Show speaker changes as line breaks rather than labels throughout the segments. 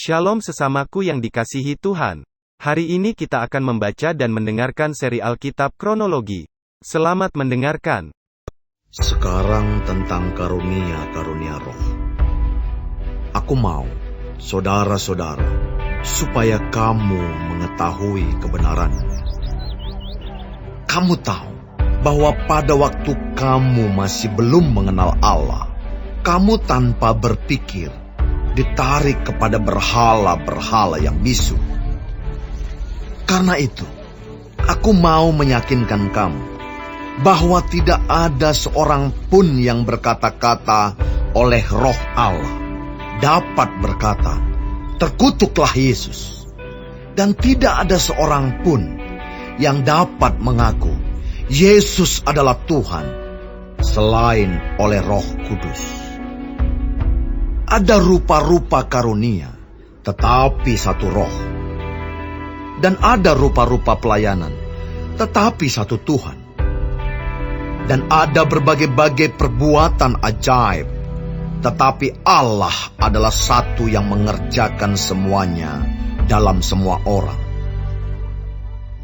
Shalom sesamaku yang dikasihi Tuhan. Hari ini kita akan membaca dan mendengarkan seri Alkitab Kronologi. Selamat mendengarkan.
Sekarang tentang karunia-karunia roh. Aku mau, saudara-saudara, supaya kamu mengetahui kebenarannya. Kamu tahu bahwa pada waktu kamu masih belum mengenal Allah, kamu tanpa berpikir ditarik kepada berhala-berhala yang bisu. Karena itu, aku mau meyakinkan kamu bahwa tidak ada seorang pun yang berkata-kata oleh Roh Allah dapat berkata, "Terkutuklah Yesus." Dan tidak ada seorang pun yang dapat mengaku Yesus adalah Tuhan selain oleh Roh Kudus. Ada rupa-rupa karunia, tetapi satu roh. Dan ada rupa-rupa pelayanan, tetapi satu Tuhan. Dan ada berbagai-bagai perbuatan ajaib, tetapi Allah adalah satu yang mengerjakan semuanya dalam semua orang.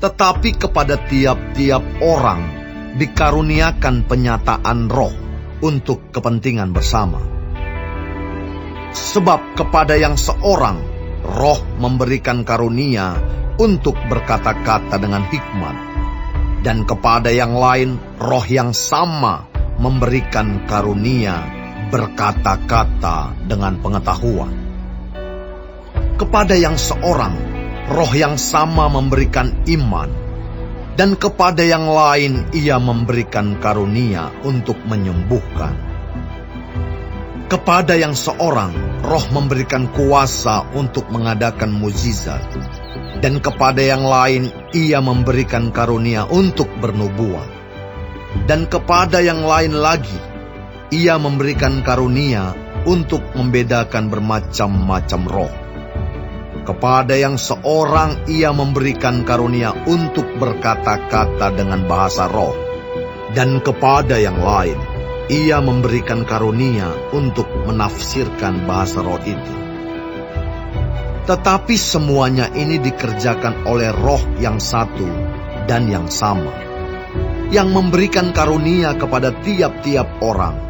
Tetapi kepada tiap-tiap orang dikaruniakan penyataan roh untuk kepentingan bersama. Sebab kepada yang seorang, roh memberikan karunia untuk berkata-kata dengan hikmat. Dan kepada yang lain, roh yang sama memberikan karunia berkata-kata dengan pengetahuan. Kepada yang seorang, roh yang sama memberikan iman. Dan kepada yang lain, ia memberikan karunia untuk menyembuhkan. Kepada yang seorang, roh memberikan kuasa untuk mengadakan mukjizat. Dan kepada yang lain, ia memberikan karunia untuk bernubuat. Dan kepada yang lain lagi, ia memberikan karunia untuk membedakan bermacam-macam roh. Kepada yang seorang, ia memberikan karunia untuk berkata-kata dengan bahasa roh. Dan kepada yang lain, ia memberikan karunia untuk menafsirkan bahasa roh itu. Tetapi semuanya ini dikerjakan oleh roh yang satu dan yang sama, yang memberikan karunia kepada tiap-tiap orang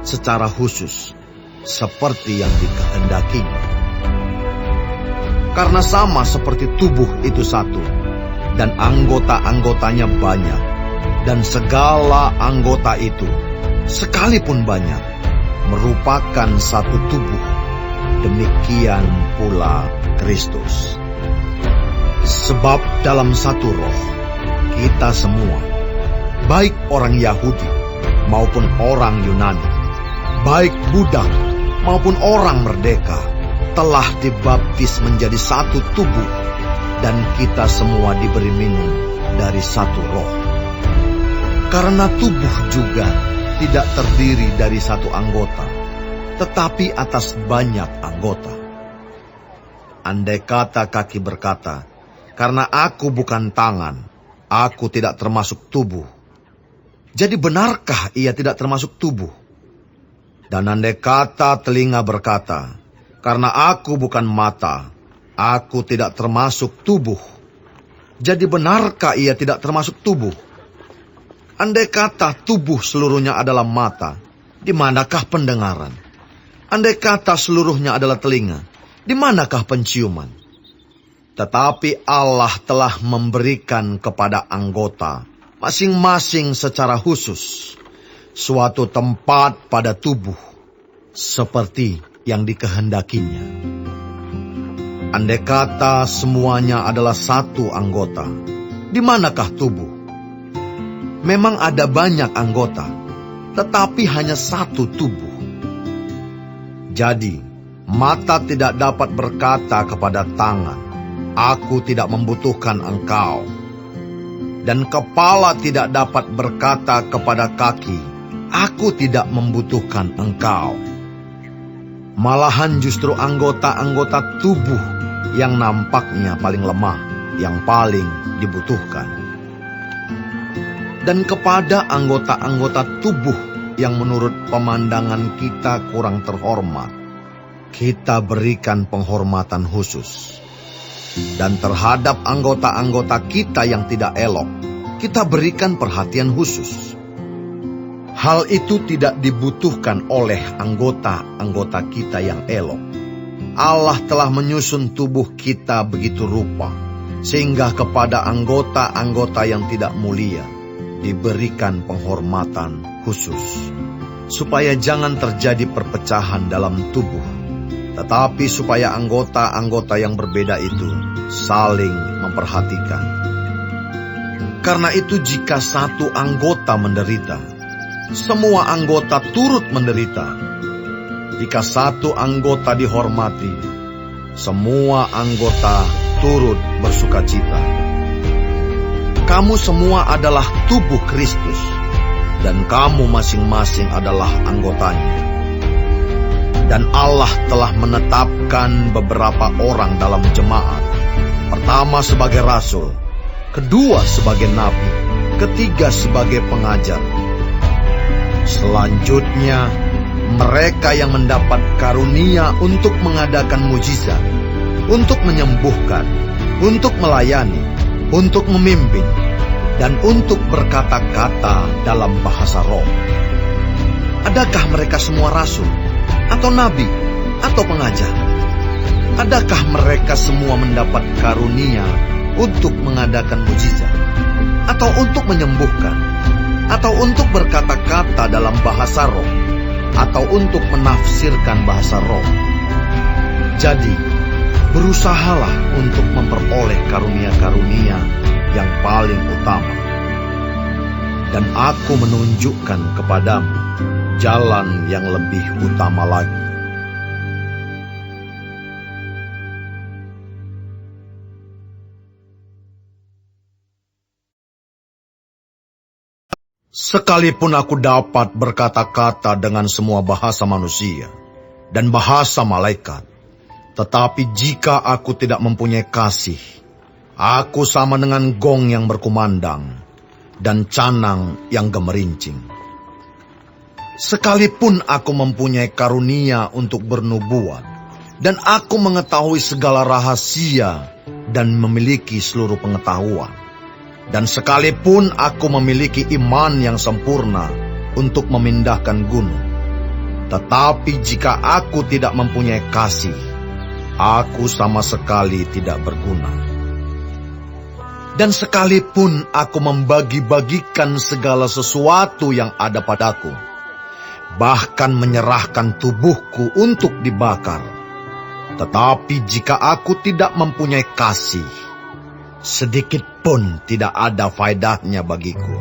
secara khusus, seperti yang dikehendakinya. Karena sama seperti tubuh itu satu, dan anggota-anggotanya banyak, dan segala anggota itu sekalipun banyak, merupakan satu tubuh. Demikian pula Kristus. Sebab dalam satu roh, kita semua, baik orang Yahudi maupun orang Yunani, baik budak maupun orang merdeka, telah dibaptis menjadi satu tubuh, dan kita semua diberi minum dari satu roh. Karena tubuh juga tidak terdiri dari satu anggota, tetapi atas banyak anggota. Andai kata kaki berkata, "Karena aku bukan tangan, aku tidak termasuk tubuh." Jadi benarkah ia tidak termasuk tubuh? Dan andai kata telinga berkata, "Karena aku bukan mata, aku tidak termasuk tubuh." Jadi benarkah ia tidak termasuk tubuh? Andai kata tubuh seluruhnya adalah mata, di manakah pendengaran? Andai kata seluruhnya adalah telinga, di manakah penciuman? Tetapi Allah telah memberikan kepada anggota, masing-masing secara khusus, suatu tempat pada tubuh, seperti yang dikehendakinya. Andai kata semuanya adalah satu anggota, di manakah tubuh? Memang ada banyak anggota, tetapi hanya satu tubuh. Jadi, mata tidak dapat berkata kepada tangan, "Aku tidak membutuhkan engkau." Dan kepala tidak dapat berkata kepada kaki, "Aku tidak membutuhkan engkau." Malahan justru anggota-anggota tubuh yang nampaknya paling lemah, yang paling dibutuhkan. Dan kepada anggota-anggota tubuh yang menurut pemandangan kita kurang terhormat, kita berikan penghormatan khusus. Dan terhadap anggota-anggota kita yang tidak elok, kita berikan perhatian khusus. Hal itu tidak dibutuhkan oleh anggota-anggota kita yang elok. Allah telah menyusun tubuh kita begitu rupa, sehingga kepada anggota-anggota yang tidak mulia diberikan penghormatan khusus, supaya jangan terjadi perpecahan dalam tubuh, tetapi supaya anggota-anggota yang berbeda itu saling memperhatikan. Karena itu jika satu anggota menderita, semua anggota turut menderita. Jika satu anggota dihormati, semua anggota turut bersukacita. Kamu semua adalah tubuh Kristus, dan kamu masing-masing adalah anggotanya. Dan Allah telah menetapkan beberapa orang dalam jemaat. Pertama sebagai rasul, kedua sebagai nabi, ketiga sebagai pengajar. Selanjutnya, mereka yang mendapat karunia untuk mengadakan mujizat, untuk menyembuhkan, untuk melayani, untuk memimpin, dan untuk berkata-kata dalam bahasa roh. Adakah mereka semua rasul, atau nabi, atau pengajar? Adakah mereka semua mendapat karunia untuk mengadakan mujizat, atau untuk menyembuhkan, atau untuk berkata-kata dalam bahasa roh, atau untuk menafsirkan bahasa roh? Jadi, berusahalah untuk memperoleh karunia-karunia yang paling utama. Dan aku menunjukkan kepadamu jalan yang lebih utama lagi. Sekalipun aku dapat berkata-kata dengan semua bahasa manusia dan bahasa malaikat, tetapi jika aku tidak mempunyai kasih, aku sama dengan gong yang berkumandang dan canang yang gemerincing. Sekalipun aku mempunyai karunia untuk bernubuat, dan aku mengetahui segala rahasia dan memiliki seluruh pengetahuan, dan sekalipun aku memiliki iman yang sempurna untuk memindahkan gunung, tetapi jika aku tidak mempunyai kasih, aku sama sekali tidak berguna. Dan sekalipun aku membagi-bagikan segala sesuatu yang ada padaku, bahkan menyerahkan tubuhku untuk dibakar, tetapi jika aku tidak mempunyai kasih, sedikit pun tidak ada faedahnya bagiku.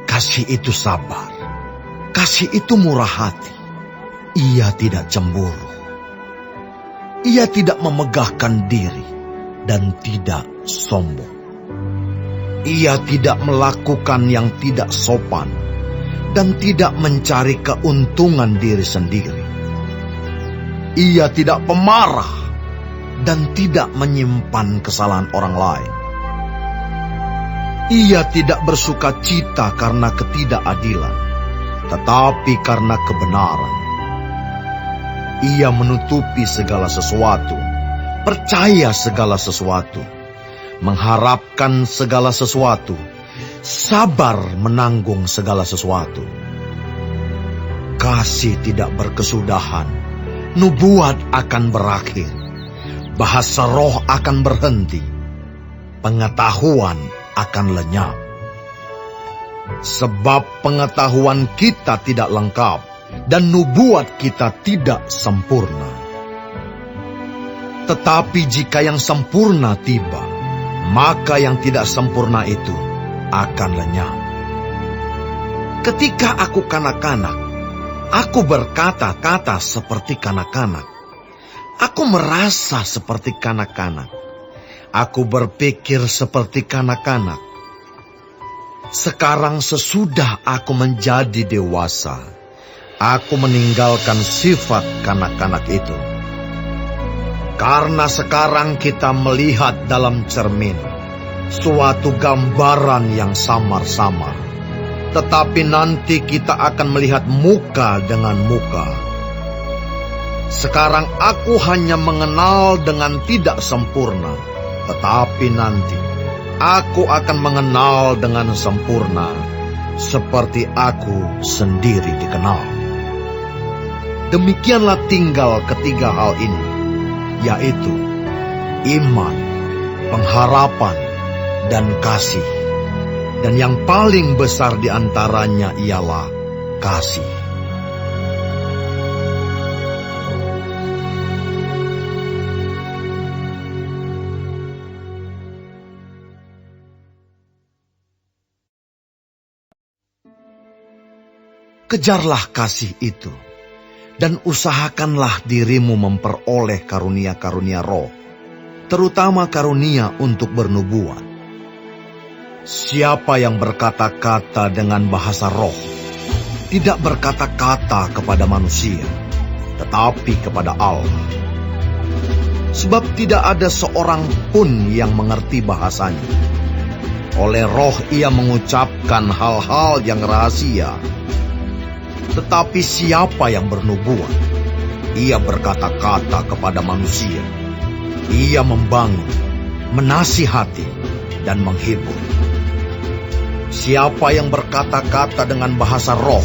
Kasih itu sabar, kasih itu murah hati, ia tidak cemburu, ia tidak memegahkan diri dan tidak sombong. Ia tidak melakukan yang tidak sopan dan tidak mencari keuntungan diri sendiri. Ia tidak pemarah dan tidak menyimpan kesalahan orang lain. Ia tidak bersuka cita karena ketidakadilan, tetapi karena kebenaran. Ia menutupi segala sesuatu, percaya segala sesuatu, mengharapkan segala sesuatu, sabar menanggung segala sesuatu. Kasih tidak berkesudahan, nubuat akan berakhir, bahasa roh akan berhenti, pengetahuan akan lenyap. Sebab pengetahuan kita tidak lengkap dan nubuat kita tidak sempurna. Tetapi jika yang sempurna tiba, maka yang tidak sempurna itu akan lenyap. Ketika aku kanak-kanak, aku berkata-kata seperti kanak-kanak. Aku merasa seperti kanak-kanak. Aku berpikir seperti kanak-kanak. Sekarang sesudah aku menjadi dewasa, aku meninggalkan sifat kanak-kanak itu. Karena sekarang kita melihat dalam cermin suatu gambaran yang samar-samar, tetapi nanti kita akan melihat muka dengan muka. Sekarang aku hanya mengenal dengan tidak sempurna, tetapi nanti aku akan mengenal dengan sempurna, seperti aku sendiri dikenal. Demikianlah tinggal ketiga hal ini, yaitu iman, pengharapan, dan kasih. Dan yang paling besar di antaranya ialah kasih. Kejarlah kasih itu, dan usahakanlah dirimu memperoleh karunia-karunia roh, terutama karunia untuk bernubuat. Siapa yang berkata-kata dengan bahasa roh, tidak berkata-kata kepada manusia, tetapi kepada Allah. Sebab tidak ada seorang pun yang mengerti bahasanya. Oleh roh ia mengucapkan hal-hal yang rahasia. Tetapi siapa yang bernubuat, ia berkata-kata kepada manusia. Ia membangun, menasihati, dan menghibur. Siapa yang berkata-kata dengan bahasa roh,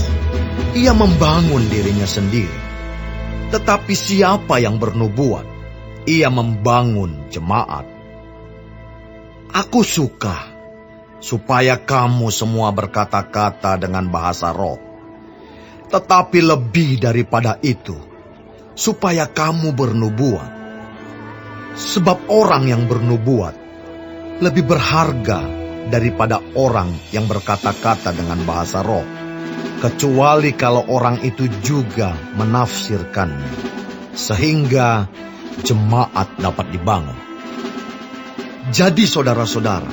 ia membangun dirinya sendiri. Tetapi siapa yang bernubuat, ia membangun jemaat. Aku suka supaya kamu semua berkata-kata dengan bahasa roh. Tetapi lebih daripada itu, supaya kamu bernubuat. Sebab orang yang bernubuat lebih berharga daripada orang yang berkata-kata dengan bahasa roh, kecuali kalau orang itu juga menafsirkannya, sehingga jemaat dapat dibangun. Jadi saudara-saudara,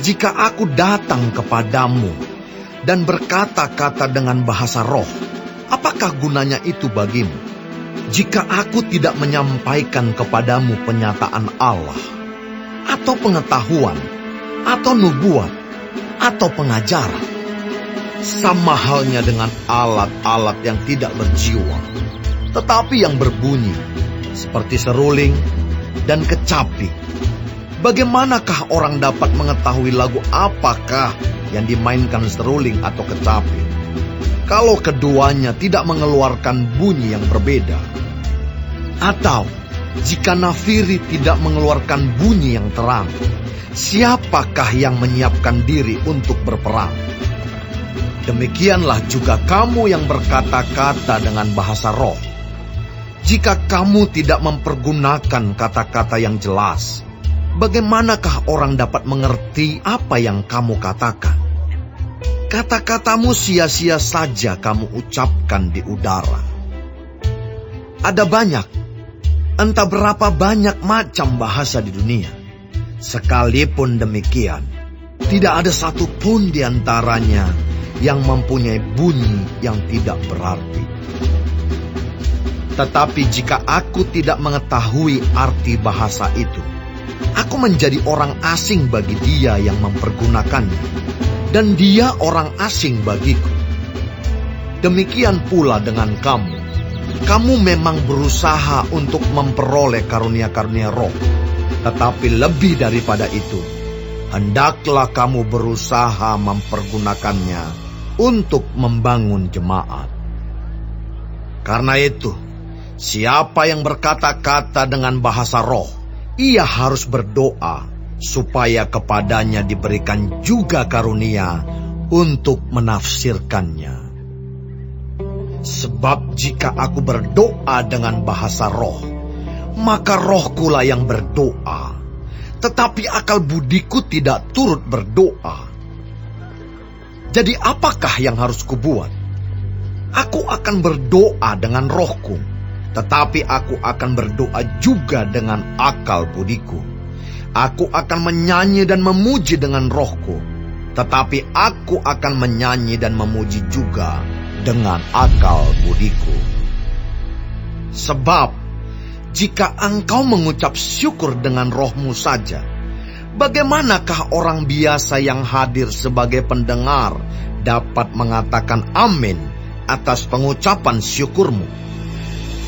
jika aku datang kepadamu dan berkata-kata dengan bahasa roh, apakah gunanya itu bagimu? Jika aku tidak menyampaikan kepadamu penyataan Allah, atau pengetahuan, atau nubuat, atau pengajaran, sama halnya dengan alat-alat yang tidak berjiwa, tetapi yang berbunyi, seperti seruling dan kecapi. Bagaimanakah orang dapat mengetahui lagu apakah yang dimainkan seruling atau kecapi, kalau keduanya tidak mengeluarkan bunyi yang berbeda? Atau jika nafiri tidak mengeluarkan bunyi yang terang, siapakah yang menyiapkan diri untuk berperang? Demikianlah juga kamu yang berkata-kata dengan bahasa roh. Jika kamu tidak mempergunakan kata-kata yang jelas, bagaimanakah orang dapat mengerti apa yang kamu katakan? Kata-katamu sia-sia saja kamu ucapkan di udara. Ada banyak, entah berapa banyak macam bahasa di dunia. Sekalipun demikian, tidak ada satupun di antaranya yang mempunyai bunyi yang tidak berarti. Tetapi jika aku tidak mengetahui arti bahasa itu, aku menjadi orang asing bagi dia yang mempergunakannya, dan dia orang asing bagiku. Demikian pula dengan kamu. Kamu memang berusaha untuk memperoleh karunia-karunia roh, tetapi lebih daripada itu, hendaklah kamu berusaha mempergunakannya untuk membangun jemaat. Karena itu, siapa yang berkata-kata dengan bahasa roh, ia harus berdoa supaya kepadanya diberikan juga karunia untuk menafsirkannya. Sebab jika aku berdoa dengan bahasa roh, maka rohkulah yang berdoa, tetapi akal budiku tidak turut berdoa. Jadi apakah yang harus kubuat? Aku akan berdoa dengan rohku, tetapi aku akan berdoa juga dengan akal budiku. Aku akan menyanyi dan memuji dengan rohku, tetapi aku akan menyanyi dan memuji juga dengan akal budiku. Sebab jika engkau mengucap syukur dengan rohmu saja, bagaimanakah orang biasa yang hadir sebagai pendengar dapat mengatakan amin atas pengucapan syukurmu?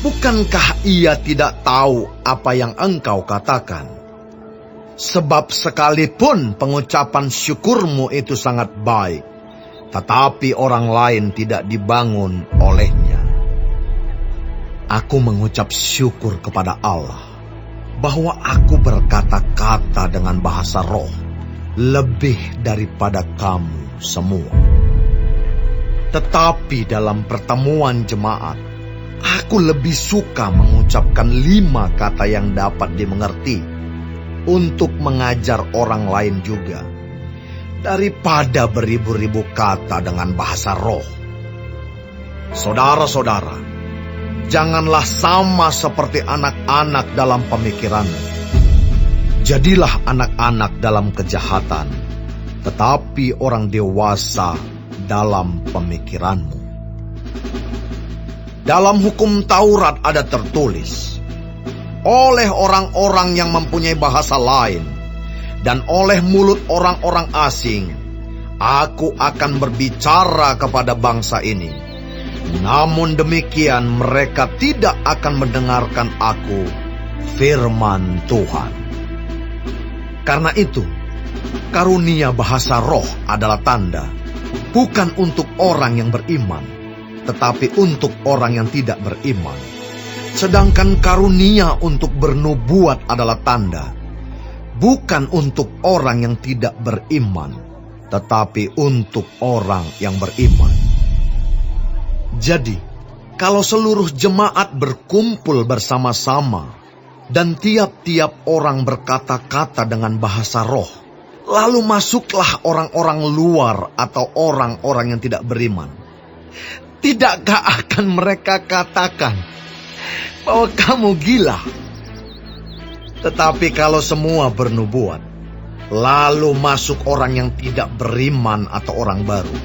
Bukankah ia tidak tahu apa yang engkau katakan? Sebab sekalipun pengucapan syukurmu itu sangat baik, tetapi orang lain tidak dibangun olehnya. Aku mengucap syukur kepada Allah bahwa aku berkata-kata dengan bahasa roh lebih daripada kamu semua. Tetapi dalam pertemuan jemaat, aku lebih suka mengucapkan 5 kata yang dapat dimengerti untuk mengajar orang lain juga, daripada beribu-ribu kata dengan bahasa roh. Saudara-saudara, janganlah sama seperti anak-anak dalam pemikiranmu. Jadilah anak-anak dalam kejahatan, tetapi orang dewasa dalam pemikiranmu. Dalam hukum Taurat ada tertulis, oleh orang-orang yang mempunyai bahasa lain dan oleh mulut orang-orang asing, aku akan berbicara kepada bangsa ini. Namun demikian mereka tidak akan mendengarkan aku, firman Tuhan. Karena itu, karunia bahasa roh adalah tanda, bukan untuk orang yang beriman, tetapi untuk orang yang tidak beriman. Sedangkan karunia untuk bernubuat adalah tanda, bukan untuk orang yang tidak beriman, tetapi untuk orang yang beriman. Jadi, kalau seluruh jemaat berkumpul bersama-sama, dan tiap-tiap orang berkata-kata dengan bahasa roh, lalu masuklah orang-orang luar atau orang-orang yang tidak beriman, tidakkah akan mereka katakan bahwa kamu gila? Tetapi kalau semua bernubuat, lalu masuk orang yang tidak beriman atau orang baru,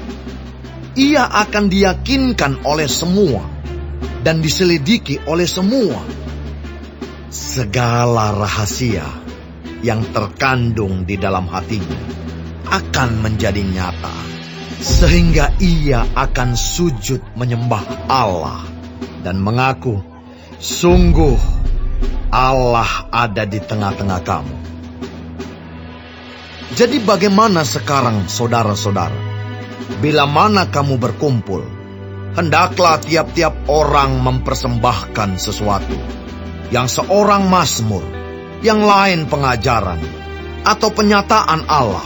ia akan diyakinkan oleh semua dan diselidiki oleh semua. Segala rahasia yang terkandung di dalam hatinya akan menjadi nyata, sehingga ia akan sujud menyembah Allah dan mengaku, sungguh Allah ada di tengah-tengah kamu. Jadi bagaimana sekarang, saudara-saudara? Bila mana kamu berkumpul, hendaklah tiap-tiap orang mempersembahkan sesuatu. Yang seorang mazmur, yang lain pengajaran, atau penyataan Allah,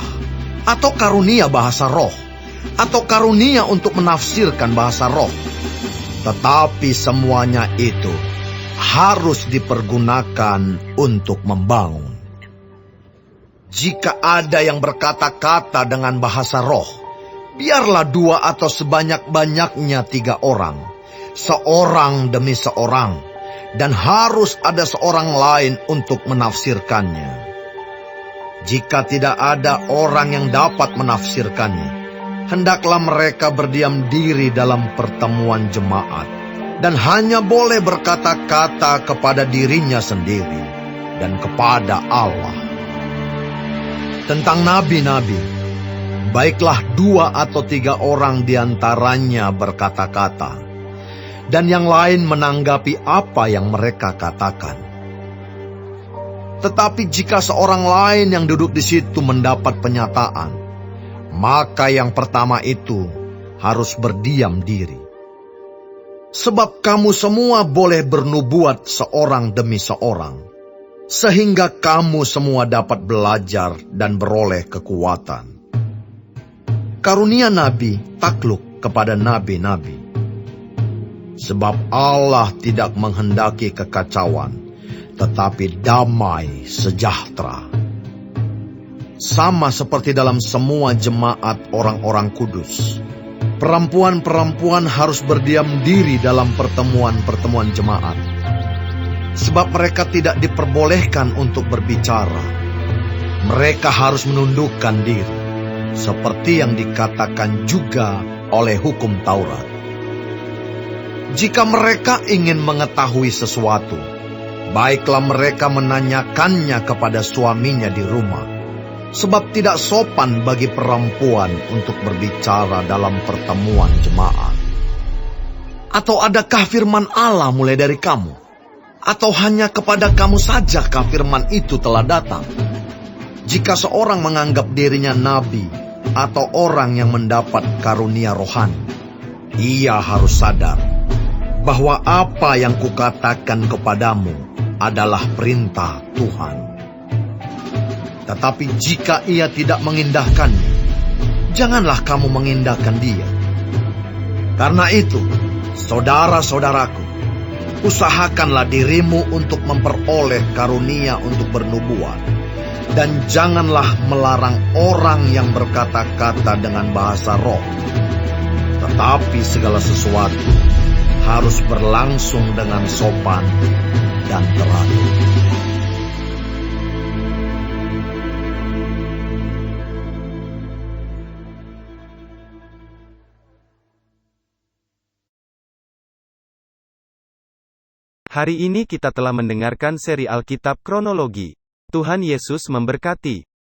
atau karunia bahasa roh, atau karunia untuk menafsirkan bahasa roh. Tetapi semuanya itu harus dipergunakan untuk membangun. Jika ada yang berkata-kata dengan bahasa roh, biarlah 2 atau sebanyak-banyaknya 3 orang, seorang demi seorang, dan harus ada seorang lain untuk menafsirkannya. Jika tidak ada orang yang dapat menafsirkannya, hendaklah mereka berdiam diri dalam pertemuan jemaat, dan hanya boleh berkata-kata kepada dirinya sendiri dan kepada Allah. Tentang nabi-nabi, baiklah 2 atau 3 orang diantaranya berkata-kata, dan yang lain menanggapi apa yang mereka katakan. Tetapi jika seorang lain yang duduk di situ mendapat penyataan, maka yang pertama itu harus berdiam diri. Sebab kamu semua boleh bernubuat seorang demi seorang, sehingga kamu semua dapat belajar dan beroleh kekuatan. Karunia nabi takluk kepada nabi-nabi. Sebab Allah tidak menghendaki kekacauan, tetapi damai sejahtera. Sama seperti dalam semua jemaat orang-orang kudus, perempuan-perempuan harus berdiam diri dalam pertemuan-pertemuan jemaat. Sebab mereka tidak diperbolehkan untuk berbicara. Mereka harus menundukkan diri, seperti yang dikatakan juga oleh hukum Taurat. Jika mereka ingin mengetahui sesuatu, baiklah mereka menanyakannya kepada suaminya di rumah, sebab tidak sopan bagi perempuan untuk berbicara dalam pertemuan jemaat. Atau adakah firman Allah mulai dari kamu? Atau hanya kepada kamu sajakah firman itu telah datang? Jika seorang menganggap dirinya nabi atau orang yang mendapat karunia rohani, ia harus sadar bahwa apa yang kukatakan kepadamu adalah perintah Tuhan. Tetapi jika ia tidak mengindahkannya, janganlah kamu mengindahkan dia. Karena itu, saudara-saudaraku, usahakanlah dirimu untuk memperoleh karunia untuk bernubuat, dan janganlah melarang orang yang berkata-kata dengan bahasa roh. Tetapi segala sesuatu harus berlangsung dengan sopan dan teratur.
Hari ini kita telah mendengarkan seri Alkitab Kronologi. Tuhan Yesus memberkati.